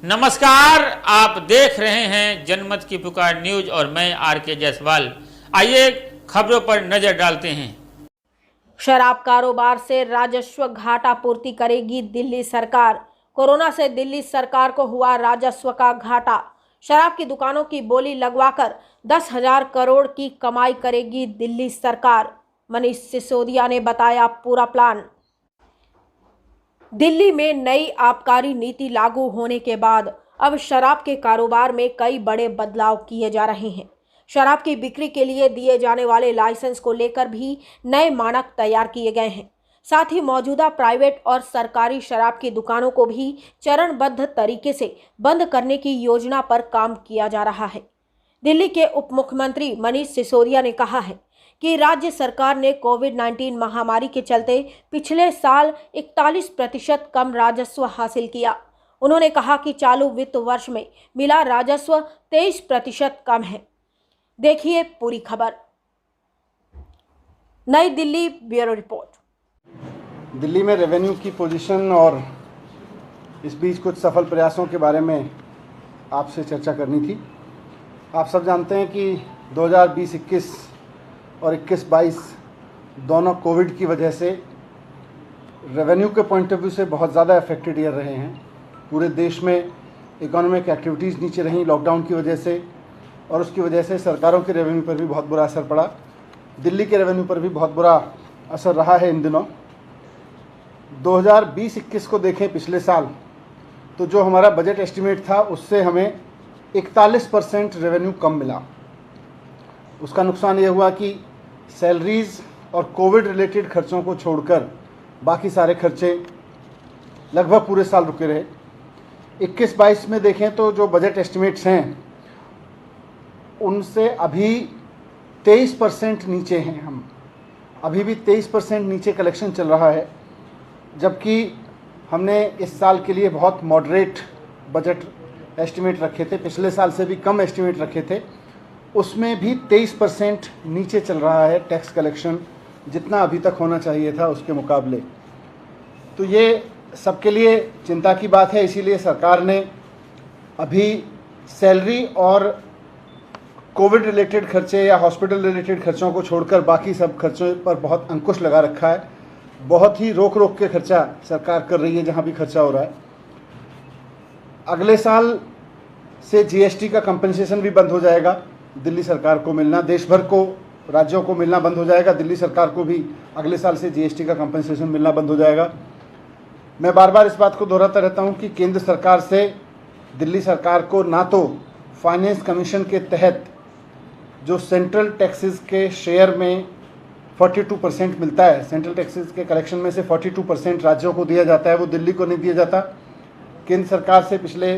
नमस्कार, आप देख रहे हैं जनमत की पुकार न्यूज और मैं आर.के. जायसवाल। आइए खबरों पर नजर डालते हैं। शराब कारोबार से राजस्व घाटा पूर्ति करेगी दिल्ली सरकार। कोरोना से दिल्ली सरकार को हुआ राजस्व का घाटा। शराब की दुकानों की बोली लगवाकर 10,000 करोड़ की कमाई करेगी दिल्ली सरकार। मनीष सिसोदिया ने बताया पूरा प्लान। दिल्ली में नई आबकारी नीति लागू होने के बाद अब शराब के कारोबार में कई बड़े बदलाव किए जा रहे हैं। शराब की बिक्री के लिए दिए जाने वाले लाइसेंस को लेकर भी नए मानक तैयार किए गए हैं। साथ ही मौजूदा प्राइवेट और सरकारी शराब की दुकानों को भी चरणबद्ध तरीके से बंद करने की योजना पर काम किया जा रहा है। दिल्ली के उप मुख्यमंत्री मनीष सिसोदिया ने कहा है कि राज्य सरकार ने कोविड-19 महामारी के चलते पिछले साल 41% कम राजस्व हासिल किया। उन्होंने कहा कि चालू वित्त वर्ष में मिला राजस्व 23% कम है। देखिए पूरी खबर। नई दिल्ली ब्यूरो रिपोर्ट। दिल्ली में रेवेन्यू की पोजीशन और इस बीच कुछ सफल प्रयासों के बारे में आपसे चर्चा करनी थी। आप सब जानते हैं कि 2020-21 और 21-22 दोनों कोविड की वजह से रेवेन्यू के पॉइंट ऑफ व्यू से बहुत ज़्यादा अफेक्टेड ईयर रहे हैं। पूरे देश में इकोनॉमिक एक्टिविटीज़ नीचे रहीं लॉकडाउन की वजह से, और उसकी वजह से सरकारों के रेवेन्यू पर भी बहुत बुरा असर पड़ा। दिल्ली के रेवेन्यू पर भी बहुत बुरा असर रहा है इन दिनों। 2020-21 को देखें पिछले साल, तो जो हमारा बजट एस्टिमेट था उससे हमें 41% रेवेन्यू कम मिला। उसका नुकसान ये हुआ कि सैलरीज़ और कोविड रिलेटेड खर्चों को छोड़कर बाकी सारे खर्चे लगभग पूरे साल रुके रहे। 21-22 में देखें तो जो बजट एस्टिमेट्स हैं उनसे अभी 23% नीचे हैं। हम अभी भी 23% नीचे कलेक्शन चल रहा है, जबकि हमने इस साल के लिए बहुत मॉडरेट बजट एस्टिमेट रखे थे, पिछले साल से भी कम एस्टिमेट रखे थे। उसमें भी 23% नीचे चल रहा है टैक्स कलेक्शन, जितना अभी तक होना चाहिए था उसके मुकाबले। तो ये सबके लिए चिंता की बात है। इसीलिए सरकार ने अभी सैलरी और कोविड रिलेटेड खर्चे या हॉस्पिटल रिलेटेड खर्चों को छोड़कर बाकी सब खर्चों पर बहुत अंकुश लगा रखा है। बहुत ही रोक रोक के खर्चा सरकार कर रही है जहाँ भी खर्चा हो रहा है। अगले साल से जीएसटी का कंपनसेशन भी बंद हो जाएगा। दिल्ली सरकार को मिलना, देश भर को राज्यों को मिलना बंद हो जाएगा। दिल्ली सरकार को भी अगले साल से जीएसटी का कंपनसेशन मिलना बंद हो जाएगा। मैं बार बार इस बात को दोहराता रहता हूँ कि केंद्र सरकार से दिल्ली सरकार को ना तो फाइनेंस कमीशन के तहत जो सेंट्रल टैक्सेस के शेयर में 42% मिलता है, सेंट्रल टैक्सेस के कलेक्शन में से 42% राज्यों को दिया जाता है, वो दिल्ली को नहीं दिया जाता। केंद्र सरकार से पिछले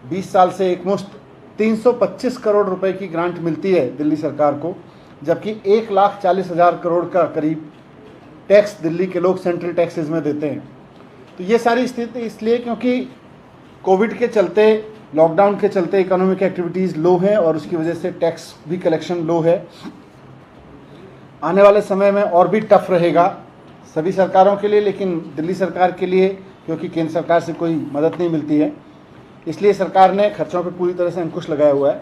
20 साल से एकमुश्त 325 करोड़ रुपए की ग्रांट मिलती है दिल्ली सरकार को, जबकि 1,40,000 करोड़ का करीब टैक्स दिल्ली के लोग सेंट्रल टैक्सेस में देते हैं। तो ये सारी स्थिति इसलिए क्योंकि कोविड के चलते, लॉकडाउन के चलते इकोनॉमिक एक्टिविटीज़ लो हैं और उसकी वजह से टैक्स भी कलेक्शन लो है। आने वाले समय में और भी टफ रहेगा सभी सरकारों के लिए, लेकिन दिल्ली सरकार के लिए क्योंकि केंद्र सरकार से कोई मदद नहीं मिलती है, इसलिए सरकार ने खर्चों पर पूरी तरह से अंकुश लगाया हुआ है।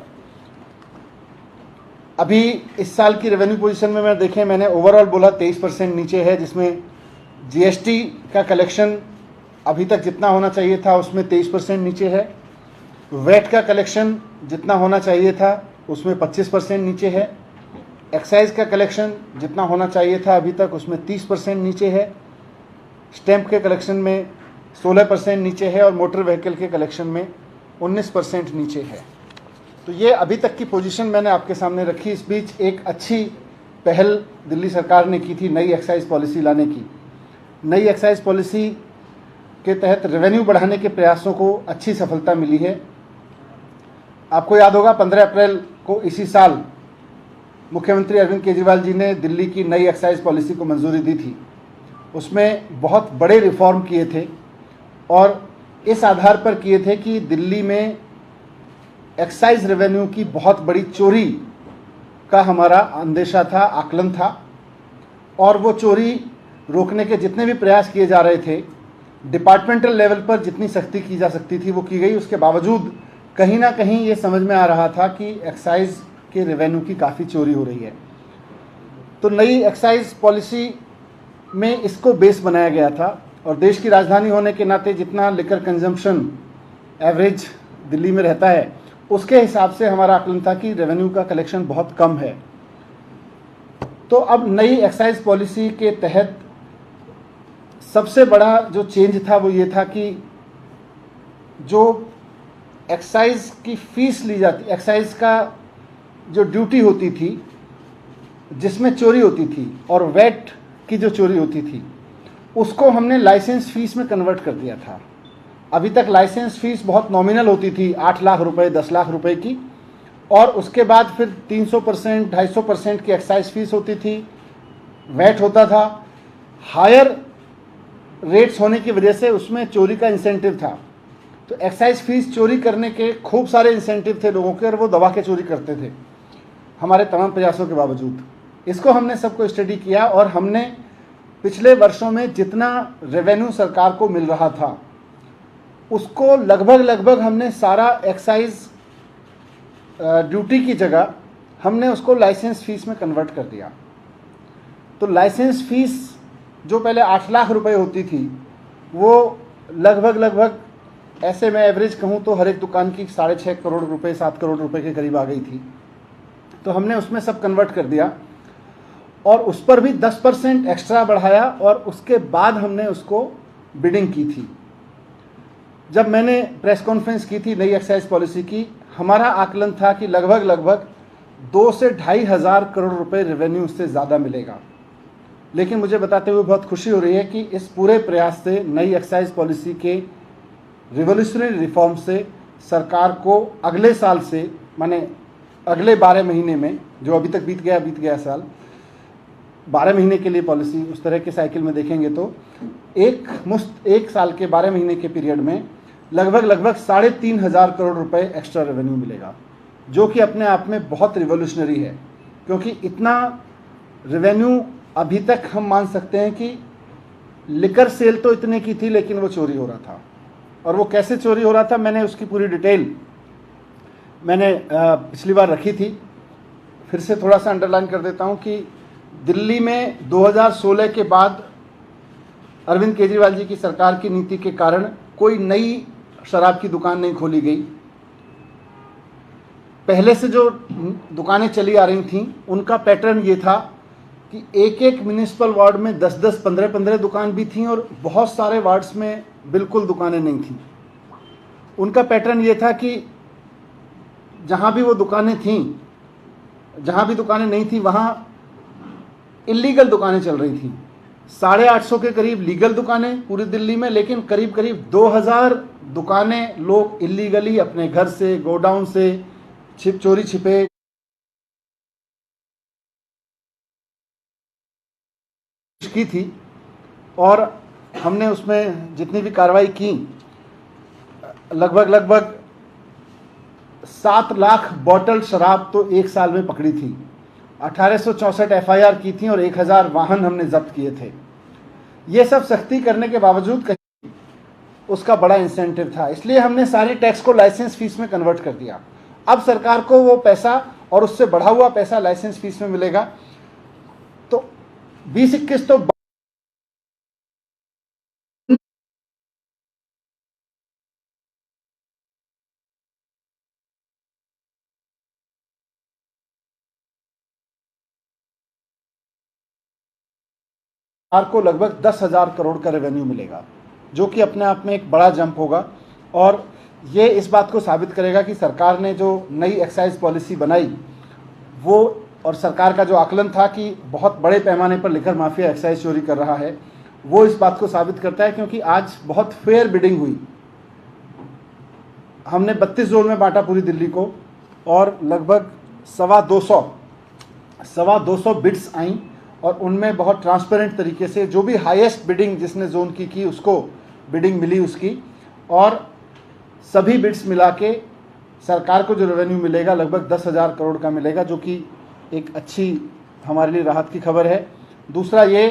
अभी इस साल की रेवेन्यू पोजीशन में देखें, मैंने ओवरऑल बोला 23% नीचे है, जिसमें जीएसटी का कलेक्शन अभी तक जितना होना चाहिए था उसमें 23% नीचे है। वैट का कलेक्शन जितना होना चाहिए था उसमें 25% नीचे है। एक्साइज का कलेक्शन जितना होना चाहिए था अभी तक उसमें 30% नीचे है। स्टैंप के कलेक्शन में 16% नीचे है और मोटर व्हीकल के कलेक्शन में 19% नीचे है। तो ये अभी तक की पोजीशन मैंने आपके सामने रखी। इस बीच एक अच्छी पहल दिल्ली सरकार ने की थी नई एक्साइज पॉलिसी लाने की। नई एक्साइज पॉलिसी के तहत रेवेन्यू बढ़ाने के प्रयासों को अच्छी सफलता मिली है। आपको याद होगा 15 अप्रैल को इसी साल मुख्यमंत्री अरविंद केजरीवाल जी ने दिल्ली की नई एक्साइज पॉलिसी को मंजूरी दी थी। उसमें बहुत बड़े रिफॉर्म किए थे और इस आधार पर किए थे कि दिल्ली में एक्साइज रेवेन्यू की बहुत बड़ी चोरी का हमारा अंदेशा था, आकलन था, और वो चोरी रोकने के जितने भी प्रयास किए जा रहे थे डिपार्टमेंटल लेवल पर जितनी सख्ती की जा सकती थी वो की गई। उसके बावजूद कहीं ना कहीं ये समझ में आ रहा था कि एक्साइज के रेवेन्यू की काफ़ी चोरी हो रही है। तो नई एक्साइज पॉलिसी में इसको बेस बनाया गया था और देश की राजधानी होने के नाते जितना लिकर कंजम्पशन एवरेज दिल्ली में रहता है उसके हिसाब से हमारा आकलन था कि रेवेन्यू का कलेक्शन बहुत कम है। तो अब नई एक्साइज पॉलिसी के तहत सबसे बड़ा जो चेंज था वो ये था कि जो एक्साइज की फीस ली जाती, एक्साइज का जो ड्यूटी होती थी जिसमें चोरी होती थी और वैट की जो चोरी होती थी उसको हमने लाइसेंस फीस में कन्वर्ट कर दिया था। अभी तक लाइसेंस फीस बहुत नॉमिनल होती थी, 8 लाख रुपए 10 लाख रुपए की, और उसके बाद फिर 300% 250% की एक्साइज फीस होती थी, वैट होता था। हायर रेट्स होने की वजह से उसमें चोरी का इंसेंटिव था। तो एक्साइज फीस चोरी करने के खूब सारे इंसेंटिव थे लोगों के और वो दबा के चोरी करते थे हमारे तमाम प्रयासों के बावजूद। इसको हमने सबको स्टडी किया और हमने पिछले वर्षों में जितना रेवेन्यू सरकार को मिल रहा था उसको लगभग हमने सारा एक्साइज ड्यूटी की जगह हमने उसको लाइसेंस फीस में कन्वर्ट कर दिया। तो लाइसेंस फीस जो पहले 8 लाख रुपए होती थी वो लगभग ऐसे मैं एवरेज कहूँ तो हर एक दुकान की 6.5 करोड़ रुपए 7 करोड़ रुपए के करीब आ गई थी। तो हमने उसमें सब कन्वर्ट कर दिया और उस पर भी 10% एक्स्ट्रा बढ़ाया और उसके बाद हमने उसको बिडिंग की थी। जब मैंने प्रेस कॉन्फ्रेंस की थी नई एक्साइज पॉलिसी की, हमारा आकलन था कि लगभग 2 से 2.5 हज़ार करोड़ रुपए रेवेन्यू उससे ज़्यादा मिलेगा। लेकिन मुझे बताते हुए बहुत खुशी हो रही है कि इस पूरे प्रयास से, नई एक्साइज पॉलिसी के रिवोल्यूशनरी रिफॉर्म से सरकार को अगले साल से, माने अगले 12 महीने में, जो अभी तक बीत गया साल, 12 महीने के लिए पॉलिसी उस तरह के साइकिल में देखेंगे तो एक साल के 12 महीने के पीरियड में लगभग 3.5 हज़ार करोड़ रुपए एक्स्ट्रा रेवेन्यू मिलेगा, जो कि अपने आप में बहुत रिवोल्यूशनरी है। क्योंकि इतना रेवेन्यू अभी तक हम मान सकते हैं कि लिकर सेल तो इतने की थी लेकिन वो चोरी हो रहा था। और वो कैसे चोरी हो रहा था मैंने उसकी पूरी डिटेल मैंने पिछली बार रखी थी, फिर से थोड़ा सा अंडरलाइन कर देता हूँ कि दिल्ली में 2016 के बाद अरविंद केजरीवाल जी की सरकार की नीति के कारण कोई नई शराब की दुकान नहीं खोली गई। पहले से जो दुकानें चली आ रही थीं उनका पैटर्न ये था कि एक म्युनिसिपल वार्ड में 10-10, 15-15 दुकान भी थीं और बहुत सारे वार्ड्स में बिल्कुल दुकानें नहीं थीं। उनका पैटर्न ये था कि जहाँ भी वो दुकानें थीं, जहाँ भी दुकानें नहीं थी वहाँ इलीगल दुकानें चल रही थीं। 850 के करीब लीगल दुकानें पूरी दिल्ली में, लेकिन करीब 2000 दुकानें लोग इलीगली अपने घर से, गोडाउन से चोरी छिपे की थी। और हमने उसमें जितनी भी कार्रवाई की लगभग 7 लाख बॉटल शराब तो एक साल में पकड़ी थी। 1864 एफआईआर की थी और 1000 वाहन हमने जब्त किए थे। ये सब सख्ती करने के बावजूद कहीं उसका बड़ा इंसेंटिव था, इसलिए हमने सारी टैक्स को लाइसेंस फीस में कन्वर्ट कर दिया। अब सरकार को वो पैसा और उससे बढ़ा हुआ पैसा लाइसेंस फीस में मिलेगा। तो 20-21 तो सरकार को लगभग 10,000 करोड़ का रेवेन्यू मिलेगा, जो कि अपने आप में एक बड़ा जंप होगा। और ये इस बात को साबित करेगा कि सरकार ने जो नई एक्साइज पॉलिसी बनाई वो, और सरकार का जो आकलन था कि बहुत बड़े पैमाने पर लिकर माफिया एक्साइज चोरी कर रहा है, वो इस बात को साबित करता है। क्योंकि आज बहुत फेयर बिडिंग हुई। हमने 32 जोन में बांटा पूरी दिल्ली को और लगभग 250 बिड्स आई और उनमें बहुत ट्रांसपेरेंट तरीके से जो भी हाईएस्ट बिडिंग जिसने जोन की उसको बिडिंग मिली उसकी, और सभी बिड्स मिला के सरकार को जो रेवेन्यू मिलेगा लगभग 10,000 करोड़ का मिलेगा, जो कि एक अच्छी हमारे लिए राहत की खबर है। दूसरा ये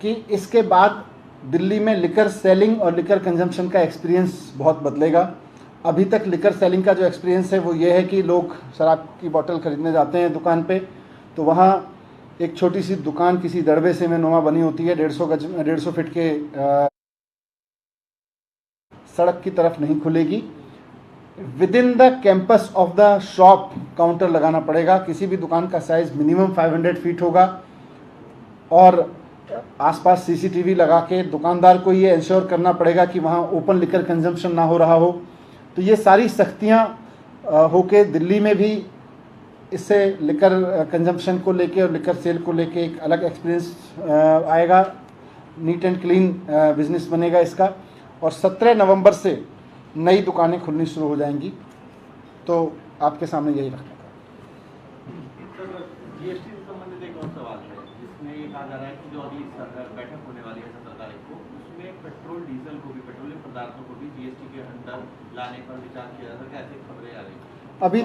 कि इसके बाद दिल्ली में लिकर सेलिंग और लिकर कंजम्पशन का एक्सपीरियंस बहुत बदलेगा। अभी तक लिकर सेलिंग का जो एक्सपीरियंस है वो ये है कि लोग शराब की बोतल खरीदने जाते हैं दुकान पे, तो वहाँ एक छोटी सी दुकान किसी दड़बे से में नुमा बनी होती है, 150 फीट के सड़क की तरफ नहीं खुलेगी। With in the campus of the shop counter लगाना पड़ेगा। किसी भी दुकान का साइज मिनिमम 500 फीट होगा और आसपास सीसीटीवी लगा के दुकानदार को ये इंश्योर करना पड़ेगा कि वहाँ ओपन लिकर कंजम्पशन ना हो रहा हो। तो ये सारी सख्तियाँ होके दिल्ली में भी इससे लिकर कंजम्पशन को लेके और लिकर सेल को लेके एक अलग एक्सपीरियंस आएगा। नीट एंड क्लीन बिजनेस बनेगा इसका। और 17 नवंबर से नई दुकानें खुलनी शुरू हो जाएंगी। तो आपके सामने यही रखना था। जीएसटी से संबंधित एक और सवाल है जिसमें ये कहा जा रहा है कि जो अभी बैठक होने वाली है 17 तारीख को, उसमें पेट्रोल डीजल को भी, पेट्रोलियम पदार्थों को भी जीएसटी के अंडर लाने पर विचार किया जा सकता है, ऐसी खबरें आ रही हैं। अभी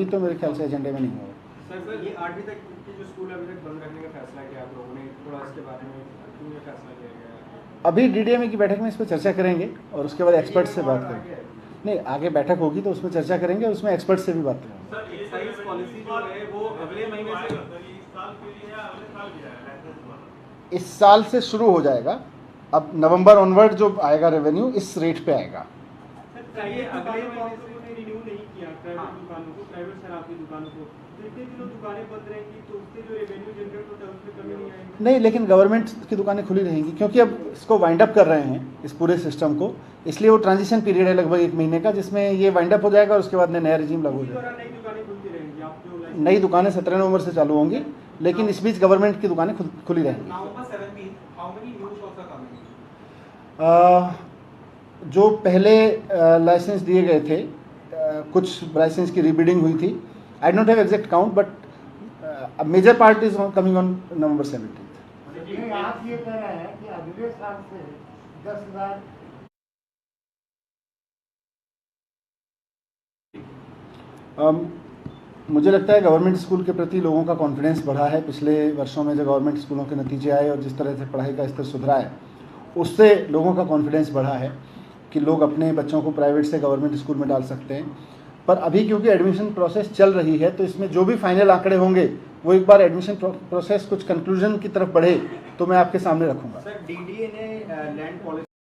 तो मेरे ख्याल से एजेंडे में नहीं होगा। सर ये 8वीं तक के जो स्कूल अभी तक बंद रखने का फैसला किया आप लोगों ने, थोड़ा इसके बारे में क्यों ये फैसला किया गया है? अभी डीडीएमए की बैठक में इस पर चर्चा करेंगे और उसके बाद एक्सपर्ट से बात करेंगे। नहीं, आगे बैठक होगी तो उसमें चर्चा करेंगे, उसमें एक्सपर्ट से भी बात करेंगे। सर एक्साइज पॉलिसी जो है वो अगले महीने से इस साल से शुरू हो जाएगा। अब नवंबर ऑनवर्ड जो आएगा रेवेन्यू इस रेट पे आएगा। ये अगले महीने से रिन्यू नहीं किया प्राइवेट दुकानों को, प्राइवेट शराब की दुकानों को, तो इतने दिनों दुकानें बंद रहेंगी तो उससे जो रेवेन्यू जनरेट होता है उसमें कमी नहीं आएगी? नहीं, लेकिन गवर्नमेंट की दुकानें खुली रहेंगी क्योंकि अब इसको वाइंड अप कर रहे हैं इस पूरे सिस्टम को, इसलिए वो ट्रांजिशन पीरियड है लगभग 1 महीने का, जिसमें ये वाइंड अप हो जाएगा और उसके बाद नया रिजीम लागू हो जाएगा। नई दुकानें खुलती रहेंगी, आप जो नई दुकानें 17 नवंबर से चालू होंगी, लेकिन इस बीच गवर्नमेंट की दुकानें खुली रहेंगी। November 17th, how many new shops are coming? जो पहले लाइसेंस दिए गए थे, कुछ लाइसेंस की रीबिडिंग हुई थी। I don't have exact count but major part is coming on November 17th। आप ये कह रहे हैं कि अगले साल से 10,000 मुझे लगता है गवर्नमेंट स्कूल के प्रति लोगों का कॉन्फिडेंस बढ़ा है। पिछले वर्षों में जो गवर्नमेंट स्कूलों के नतीजे आए और जिस तरह से पढ़ाई का स्तर सुधरा है, उससे लोगों का कॉन्फिडेंस बढ़ा है कि लोग अपने बच्चों को प्राइवेट से गवर्नमेंट स्कूल में डाल सकते हैं। पर अभी क्योंकि एडमिशन प्रोसेस चल रही है, तो इसमें जो भी फाइनल आंकड़े होंगे वो एक बार एडमिशन प्रोसेस कुछ कंक्लूजन की तरफ बढ़े तो मैं आपके सामने रखूँगा। सर डीडीए ने लैंड पॉलिसी